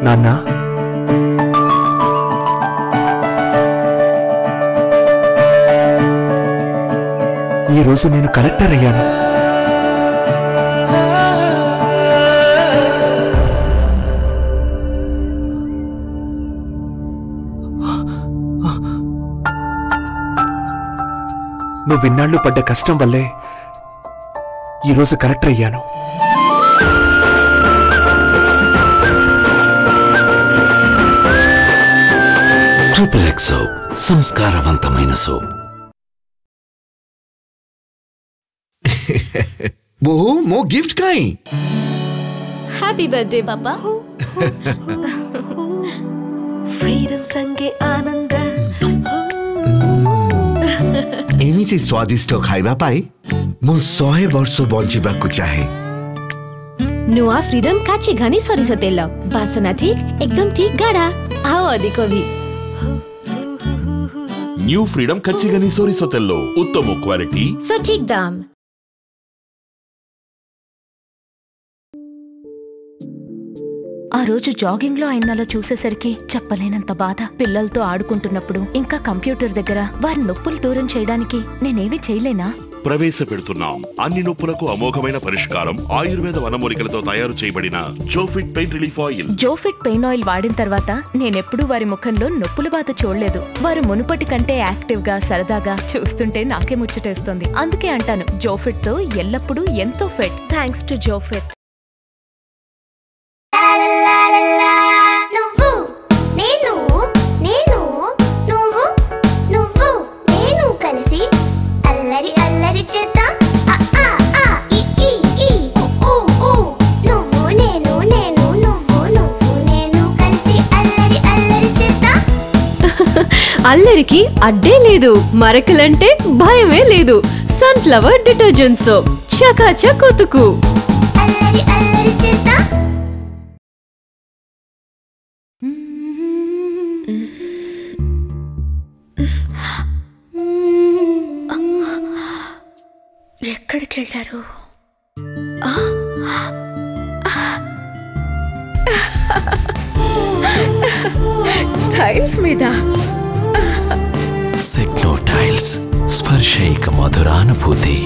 నాన్న, ఈరోజు నేను కలెక్టర్ అయ్యాను. నువ్వు ఇన్నాళ్ళు పడ్డ కష్టం వల్లే ఈరోజు కలెక్టర్ అయ్యాను. ట్రిపుల్ ఎక్స్ సోప్, సంస్కారవంతమైన సోప్. బహు మో గిఫ్ట్ కాయి. హ్యాపీ బర్త్డే పాపా. फ्रीडम संगे आनंद एमिति स्वादिष्ट खाइबा पाई मु 100 वर्ष बंचिबाकु चाहे. नुआ फ्रीडम काची घनी सरिस तेल बासना ठीक एकदम ठीक गाढ़ा आओ अधिक भी. न्यू फ्रीडम कच्ची घनी सोरिसो तेल्लो उत्तम क्वालिटी सो ठीक दाम. ఆ రోజు జాగింగ్ లో ఆయనలో చూసేసరికి చెప్పలేనంత బాధ. పిల్లలతో ఆడుకుంటున్నప్పుడు ఇంకా కంప్యూటర్ దగ్గర వారి నొప్పులు దూరం చేయడానికి నేనేమీ చేయలేనా? ప్రవేశపెడుతున్నాం అన్ని నొప్పులకు అమోఘమైన పరిష్కారం. ఆయుర్వేద వనమూలికలతో తయారు చేయబడిన Zofit pain relief oil. Zofit pain oil వాడిన తర్వాత నేనెప్పుడు వారి ముఖంలో నొప్పుల బాధ చూడలేదు. వారు మునుపటి కంటే యాక్టివ్ గా సరదాగా చూస్తుంటే నాకే ముచ్చటేస్తుంది. అందుకే అంటాను జోఫిట్ తో ఎల్లప్పుడూ ఎంతో ఫిట్. Thanks to Zofit. అల్లరికి అడ్డే లేదు, మరకలంటే భయమే లేదు. సన్ఫ్లవర్ డిటర్జెంట్ సోప్ చకాచక్ ఉతుకు. ఎక్కడికి వెళ్ళారు? టైల్స్ మీద సిగ్నో టైల్స్, స్పర్శైక మధురానుభూతి.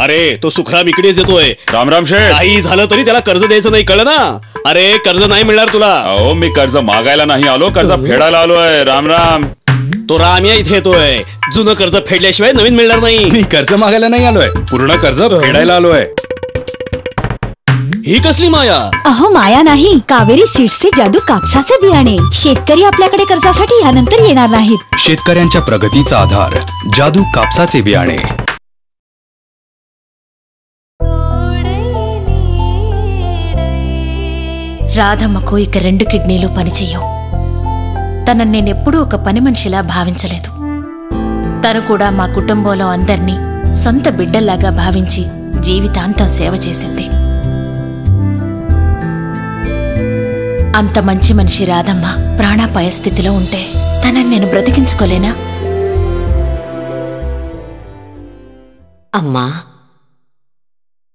अरे तो सुखराम इकडेच येतोय. राम राम शेठ. काही झालं तरी त्याला कर्ज द्यायचं नाही, कळलं ना? अरे कर्ज नाही मिळणार तुला. अहो मी कर्ज मागायला नाही आलो, कर्ज फेडायला आलोय. राम राम. तो राम्या इथे येतोय. जुनं कर्ज फेडल्याशिवाय नवीन मिळणार नाही. मी कर्ज मागायला नाही आलोय, पूर्ण कर्ज फेडायला आलोय. ही कसली माया? अहो माया नाही, कावेरी सीड्सचे जादू कापसाचे बियाणे. शेतकरी आपल्याकडे कर्जासाठी यानंतर येणार नाहीत. शेतकऱ्यांच्या प्रगतीचा आधार जादू कापसाचे बियाणे. రాధమ్మకు ఇక 2 కిడ్నీలు పనిచేయవు. తనని నేనెప్పుడూ ఒక పని మనిషిలా భావించలేదు. తను కూడా మా కుటుంబంలో అందర్నీ సొంత బిడ్డల్లాగా భావించి జీవితాంతం సేవ చేసింది. అంత మంచి మనిషి రాధమ్మ ప్రాణాపాయ స్థితిలో ఉంటే తనని నేను బ్రతికించుకోలేనా? అమ్మా,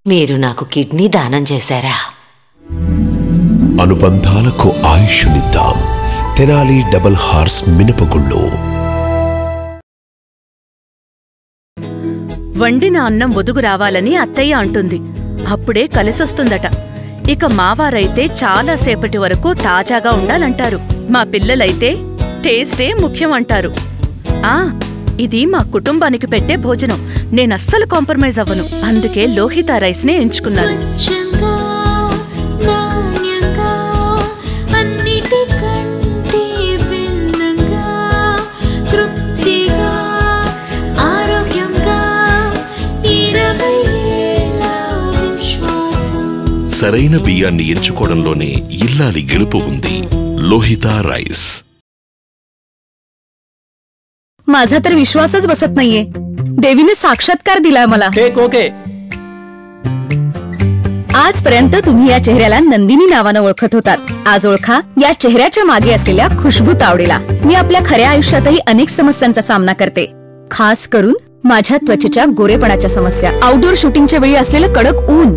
మీరు నాకు కిడ్నీ దానం చేశారా? అనుబంధాలకు ఆయుష్నిద్దాం. తెనాలి డబుల్ హార్స్ మినపగుళ్ళు. వండిన అన్నం ఒదుగు రావాలని అత్తయ్య అంటుంది. అప్పుడే కలిసొస్తుందట. ఇక మావారైతే చాలా సేపటి వరకు తాజాగా ఉండాలంటారు. మా పిల్లలైతే టేస్టే ముఖ్యం అంటారు. ఇది మా కుటుంబానికి పెట్టే భోజనం. నేనస్సలు కాంప్రమైజ్ అవ్వను. అందుకే లోహిత రైస్ నే ఎంచుకున్నాను. సరైన బియ్యాన్ని ఎంచుకోవడంలోనే ఇల్లాలి గెలుపు ఉంది. లోహిత రైస్. माझा तर विश्वासच बसत नाहीये. देवीने साक्षात्कार दिलाय मला. ओके. आजपर्यंत तुम्ही या चेहऱ्याला नंदिनी नावानं ओळखत होतात. आज ओळखा या चेहऱ्याच्या मागे असलेल्या खुशबू तावडेला. मी आपल्या खऱ्या आयुष्यातही अनेक समस्यांचा सामना करते, खास करून माझ्या त्वचेच्या गोरेपणाच्या समस्या. आउटडोर शूटिंगच्या वेळी असलेलं कडक ऊन,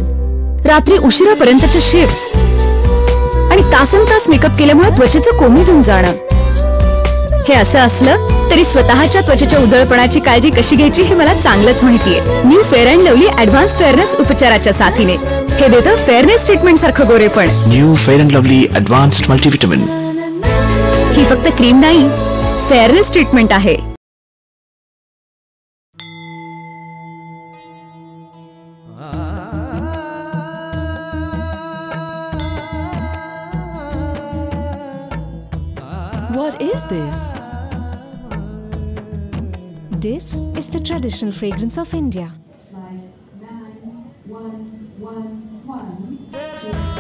रात्री उशिरापर्यंतच्या शिफ्ट्स आणि तासनतास मेकअप केल्यामुळे त्वचेचं कोमेजून जाणं. हे असं असलं तरी स्वतःच्या त्वचेच्या उजळपणाची काळजी कशी घ्यायची हे मला चांगलंच माहितीये. New Fair and Lovely advance fairness उपचाराच्या साथीने हे देतं फेअरनेस ट्रीटमेंट सारखं गोरेपण. New Fair and Lovely advanced multivitamin. ही फक्त क्रीम नाही, फेअरनेस ट्रीटमेंट आहे. What is this? This is the traditional fragrance of India.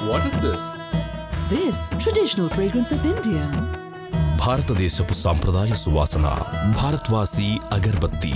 What is this? This traditional fragrance of India. భారతదేశపు సాంప్రదాయ సువాసన భారత్వాసి అగర్బత్తి.